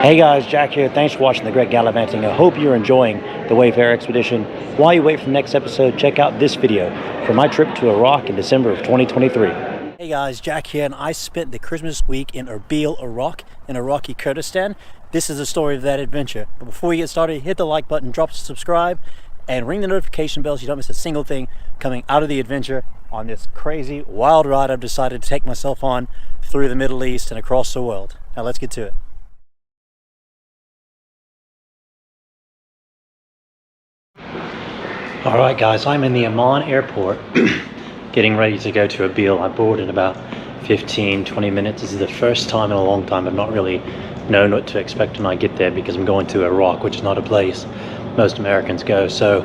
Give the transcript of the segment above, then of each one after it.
Hey guys, Jack here. Thanks for watching the Great Gallivanting. I hope you're enjoying the Wayfarer Expedition. While you wait for the next episode, check out this video from my trip to Iraq in December of 2023. Hey guys, Jack here, and I spent the Christmas week in Erbil, Iraq, in Iraqi Kurdistan. This is the story of that adventure. But before we get started, hit the like button, drop a subscribe, and ring the notification bell so you don't miss a single thing coming out of the adventure on this crazy, wild ride I've decided to take myself on through the Middle East and across the world. Now let's get to it. Alright guys, I'm in the Amman airport getting ready to go to Erbil. I board in about 15-20 minutes. This is the first time in a long time I've not really known what to expect when I get there because I'm going to Iraq, which is not a place most Americans go. So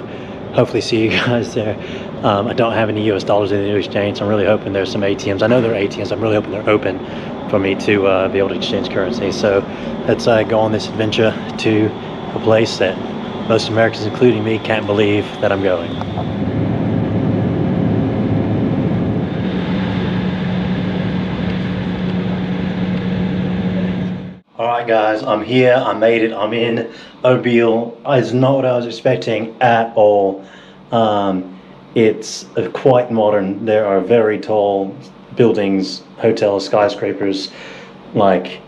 hopefully see you guys there. I don't have any US dollars in the new exchange, so I'm really hoping there's some ATMs. I know there are ATMs. I'm really hoping they're open for me to be able to exchange currency. So let's go on this adventure to a place that most Americans, including me, can't believe that I'm going. Alright guys, I'm here, I made it, I'm in Erbil. It's not what I was expecting at all. It's quite modern. There are very tall buildings, hotels, skyscrapers, like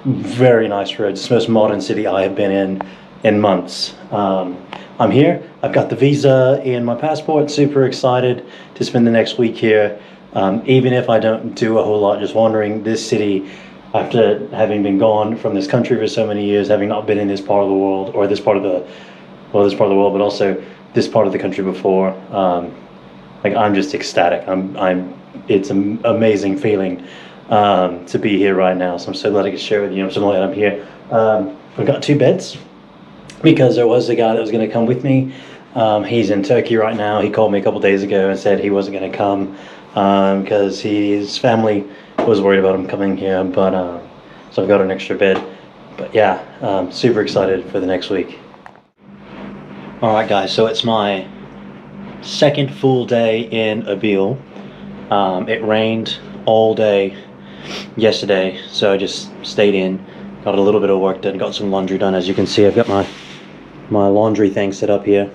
very nice roads. It's the most modern city I have been in months. I'm here, I've got the visa and my passport, super excited to spend the next week here. Even if I don't do a whole lot, just wandering this city after having been gone from this country for so many years, having not been in this part of the world, or this part of the world, but also this part of the country before. Like, I'm just ecstatic. It's an amazing feeling to be here right now. So I'm so glad I could share with you. I'm so glad I'm here. We've got 2 beds, because there was a guy that was going to come with me. He's in Turkey right now. He called me a couple days ago and said he wasn't going to come because his family was worried about him coming here. But so I've got an extra bed. But yeah, super excited for the next week. All right, guys. So it's my second full day in Erbil. It rained all day yesterday, so I just stayed in, got a little bit of work done, got some laundry done. As you can see, I've got my laundry thing set up here.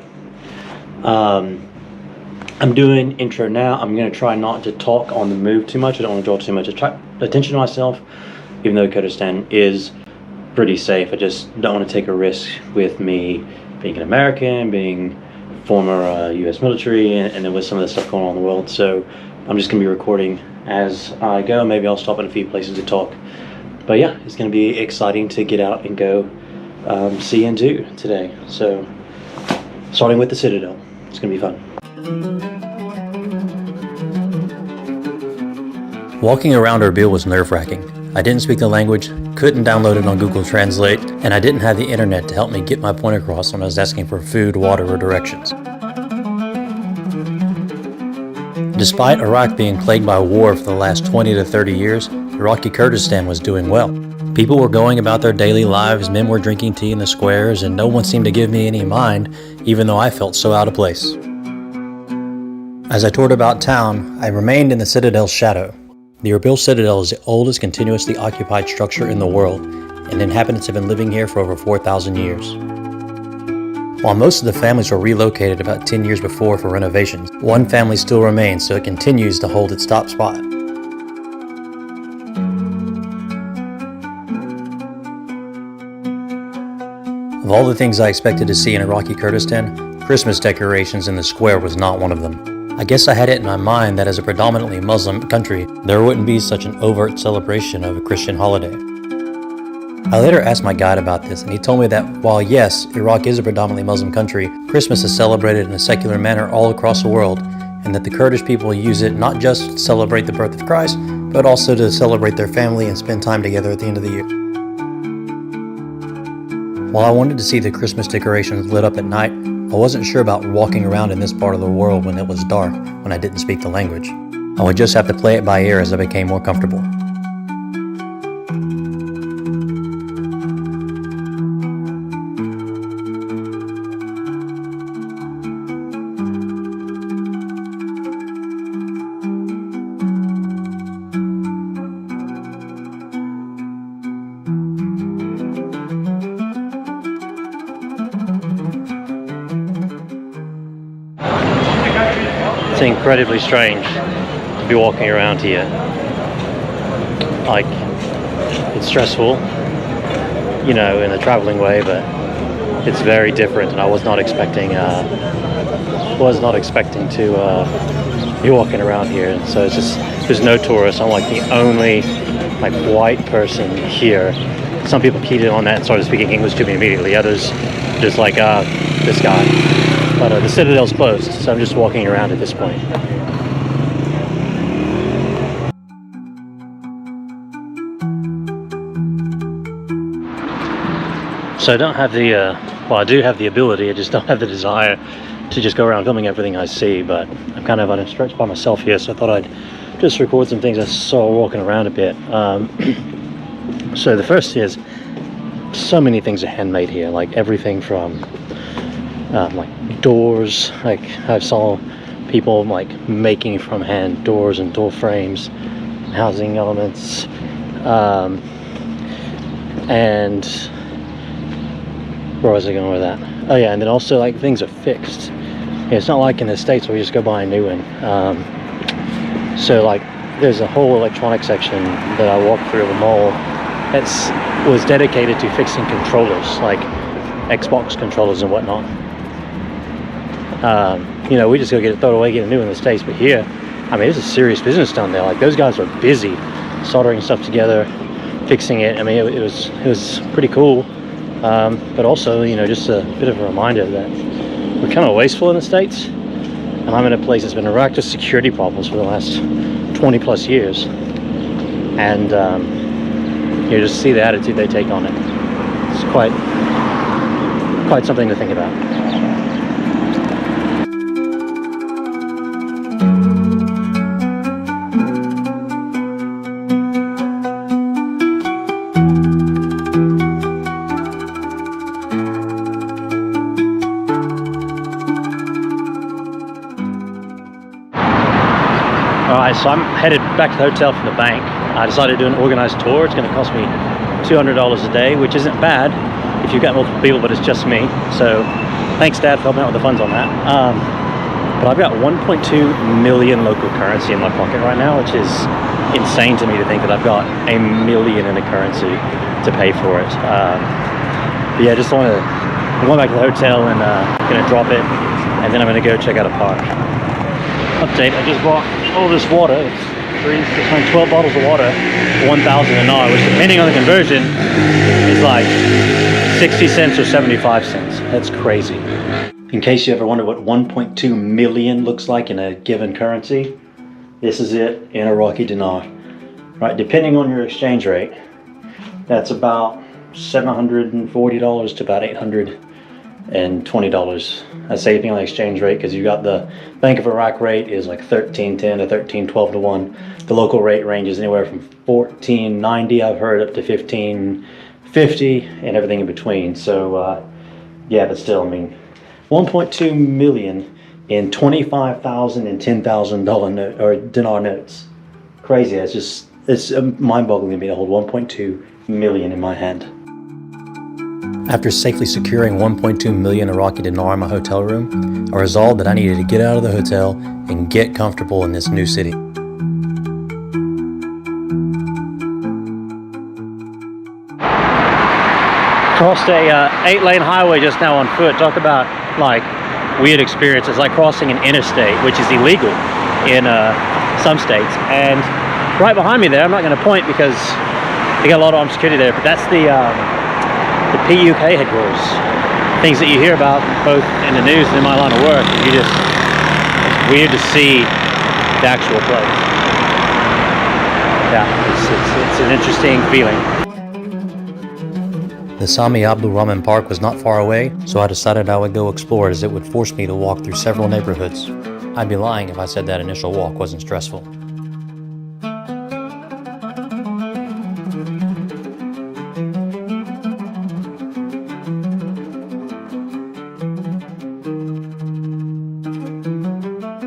I'm doing intro now. I'm going to try not to talk on the move too much. I don't want to draw too much attention to myself, even though Kurdistan is pretty safe. I just don't want to take a risk with me being an American, being former US military, and then with some of the stuff going on in the world. So I'm just going to be recording as I go. Maybe I'll stop in a few places to talk. But yeah, it's going to be exciting to get out and go see and do today. So starting with the Citadel, it's going to be fun. Walking around Erbil was nerve-wracking. I didn't speak the language, couldn't download it on Google Translate, and I didn't have the internet to help me get my point across when I was asking for food, water, or directions. Despite Iraq being plagued by war for the last 20 to 30 years, Iraqi Kurdistan was doing well. People were going about their daily lives, men were drinking tea in the squares, and no one seemed to give me any mind, even though I felt so out of place. As I toured about town, I remained in the Citadel's shadow. The Erbil Citadel is the oldest continuously occupied structure in the world, and inhabitants have been living here for over 4,000 years. While most of the families were relocated about 10 years before for renovations, one family still remains, so it continues to hold its top spot. Of all the things I expected to see in Iraqi Kurdistan, Christmas decorations in the square was not one of them. I guess I had it in my mind that as a predominantly Muslim country, there wouldn't be such an overt celebration of a Christian holiday. I later asked my guide about this, and he told me that while yes, Iraq is a predominantly Muslim country, Christmas is celebrated in a secular manner all across the world, and that the Kurdish people use it not just to celebrate the birth of Christ, but also to celebrate their family and spend time together at the end of the year. While I wanted to see the Christmas decorations lit up at night, I wasn't sure about walking around in this part of the world when it was dark, when I didn't speak the language. I would just have to play it by ear as I became more comfortable. It's incredibly strange to be walking around here. Like, it's stressful, you know, in a traveling way, but it's very different, and I was not expecting to be walking around here. And so it's just, there's no tourists. I'm like the only like white person here. Some people keyed in on that and started speaking English to me immediately. Others just like, this guy. But the Citadel's closed, so I'm just walking around at this point. So I don't have the, well, I do have the ability, I just don't have the desire to just go around filming everything I see, but I'm kind of on a stretch by myself here, so I thought I'd just record some things I saw walking around a bit. So the first is, so many things are handmade here, like everything from like doors, like I saw people like making from hand doors and door frames, housing elements, and where was I going with that? Oh yeah, and then also like things are fixed. Yeah, it's not like in the States where you just go buy a new one. So like there's a whole electronic section that I walked through the mall that was dedicated to fixing controllers, like Xbox controllers and whatnot. You know, we just go get it thrown away, get a new one in the States, but here, I mean, it's a serious business down there. Like those guys are busy soldering stuff together, fixing it. I mean, it was pretty cool. But also, you know, just a bit of a reminder that we're kind of wasteful in the States, and I'm in a place that's been racked with security problems for the last 20 plus years, and you just see the attitude they take on it. It's quite something to think about. Alright, so I'm headed back to the hotel from the bank. I decided to do an organized tour. It's going to cost me $200 a day, which isn't bad if you've got multiple people, but it's just me. So thanks, Dad, for helping out with the funds on that. But I've got 1.2 million local currency in my pocket right now, which is insane to me to think that I've got a million in a currency to pay for it. But yeah, just want to, I'm going back to the hotel and going to drop it, and then I'm going to go check out a park. Update, I just bought all this water. It's 12 bottles of water for 1,000 an hour, which depending on the conversion is like 60 cents or 75 cents. That's crazy. In case you ever wonder what 1.2 million looks like in a given currency, this is it in Iraqi dinar. Right, depending on your exchange rate, that's about $740 to about $820. I say depending on the exchange rate, because you got the Bank of Iraq rate is like 13.10 to 13.12 to 1. The local rate ranges anywhere from 14.90, I've heard, up to 15.50, and everything in between. So yeah, but still, I mean, 1.2 million in 25,000 and $10,000 note or dinar notes. Crazy. It's mind-boggling to me to hold 1.2 million in my hand. After safely securing 1.2 million Iraqi dinar in my hotel room, I resolved that I needed to get out of the hotel and get comfortable in this new city. Crossed a 8-lane highway just now on foot. Talk about like weird experiences, like crossing an interstate, which is illegal in some states. And right behind me there, I'm not going to point because they got a lot of armed security there, but that's the PUK headquarters. Things that you hear about both in the news and in my line of work. It's weird to see the actual place. Yeah, it's an interesting feeling. The Sami Abdul Rahman Park was not far away, so I decided I would go explore, as it would force me to walk through several neighborhoods. I'd be lying if I said that initial walk wasn't stressful.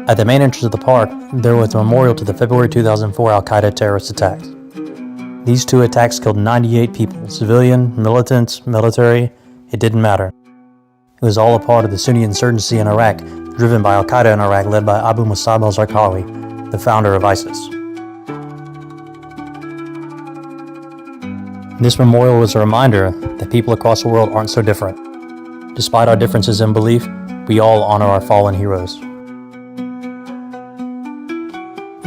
At the main entrance of the park, there was a memorial to the February 2004 Al-Qaeda terrorist attacks. These two attacks killed 98 people, civilian, militants, military, it didn't matter. It was all a part of the Sunni insurgency in Iraq driven by Al-Qaeda in Iraq, led by Abu Musab al-Zarqawi, the founder of ISIS. This memorial is a reminder that people across the world aren't so different. Despite our differences in belief, we all honor our fallen heroes.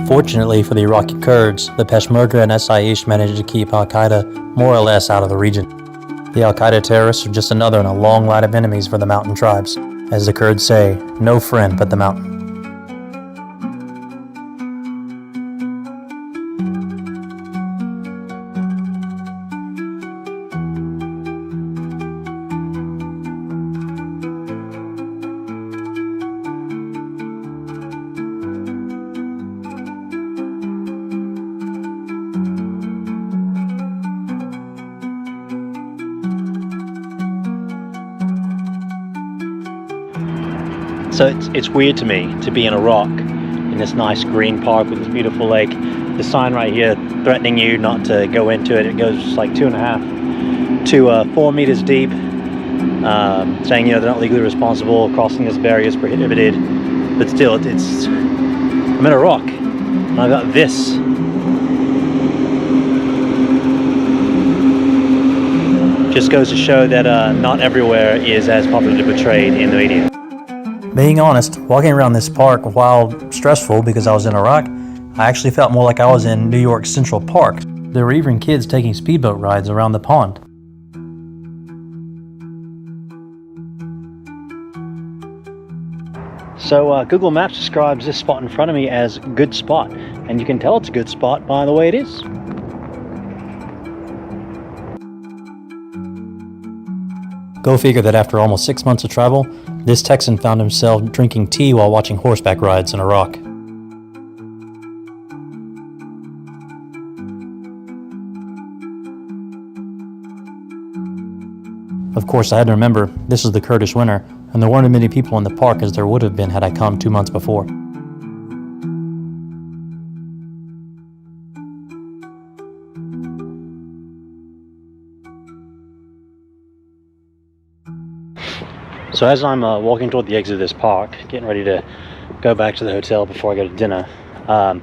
Fortunately for the Iraqi Kurds, the Peshmerga and SIH managed to keep Al-Qaeda more or less out of the region. The Al-Qaeda terrorists are just another in a long line of enemies for the mountain tribes. As the Kurds say, no friend but the mountain. So it's weird to me to be in Iraq in this nice green park with this beautiful lake. The sign right here threatening you not to go into it. It goes like 2.5 to 4 meters deep, saying, you know, they're not legally responsible, crossing this barrier is prohibited. But still, I'm in Iraq and I got this. Just goes to show that not everywhere is as popularly portrayed in the media. Being honest, walking around this park, while stressful because I was in Iraq, I actually felt more like I was in New York Central Park. There were even kids taking speedboat rides around the pond. So Google Maps describes this spot in front of me as good spot, and you can tell it's a good spot by the way it is. Go figure that after almost 6 months of travel, this Texan found himself drinking tea while watching horseback rides in Iraq. Of course, I had to remember, this is the Kurdish winter, and there weren't as many people in the park as there would have been had I come 2 months before. So as I'm walking toward the exit of this park, getting ready to go back to the hotel before I go to dinner, I'd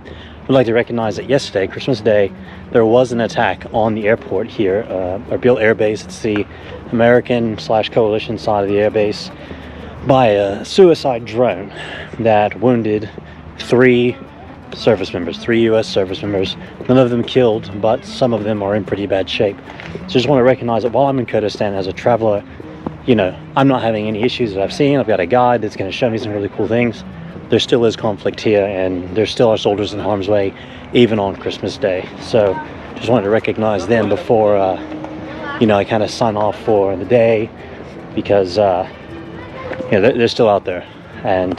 like to recognize that yesterday, Christmas Day, there was an attack on the airport here, Erbil Air Base. It's the American/coalition side of the air base, by a suicide drone that wounded 3 service members, 3 U.S. service members. None of them killed, but some of them are in pretty bad shape. So I just want to recognize that while I'm in Kurdistan as a traveler, you know, I'm not having any issues that I've seen. I've got a guide that's going to show me some really cool things. There still is conflict here, and there still are soldiers in harm's way, even on Christmas Day. So just wanted to recognize them before, you know, I kind of sign off for the day, because, you know, they're still out there, and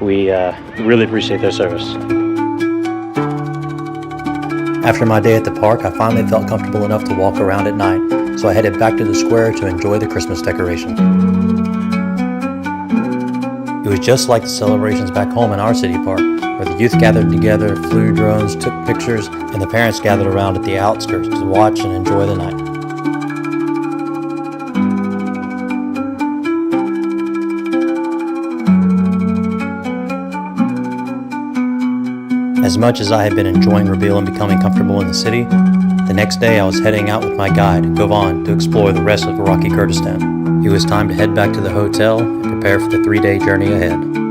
we really appreciate their service. After my day at the park, I finally felt comfortable enough to walk around at night, so I headed back to the square to enjoy the Christmas decorations. It was just like the celebrations back home in our city park, where the youth gathered together, flew drones, took pictures, and the parents gathered around at the outskirts to watch and enjoy the night. As much as I had been enjoying Erbil and becoming comfortable in the city, the next day I was heading out with my guide, Govan, to explore the rest of Iraqi Kurdistan. It was time to head back to the hotel and prepare for the 3-day journey ahead.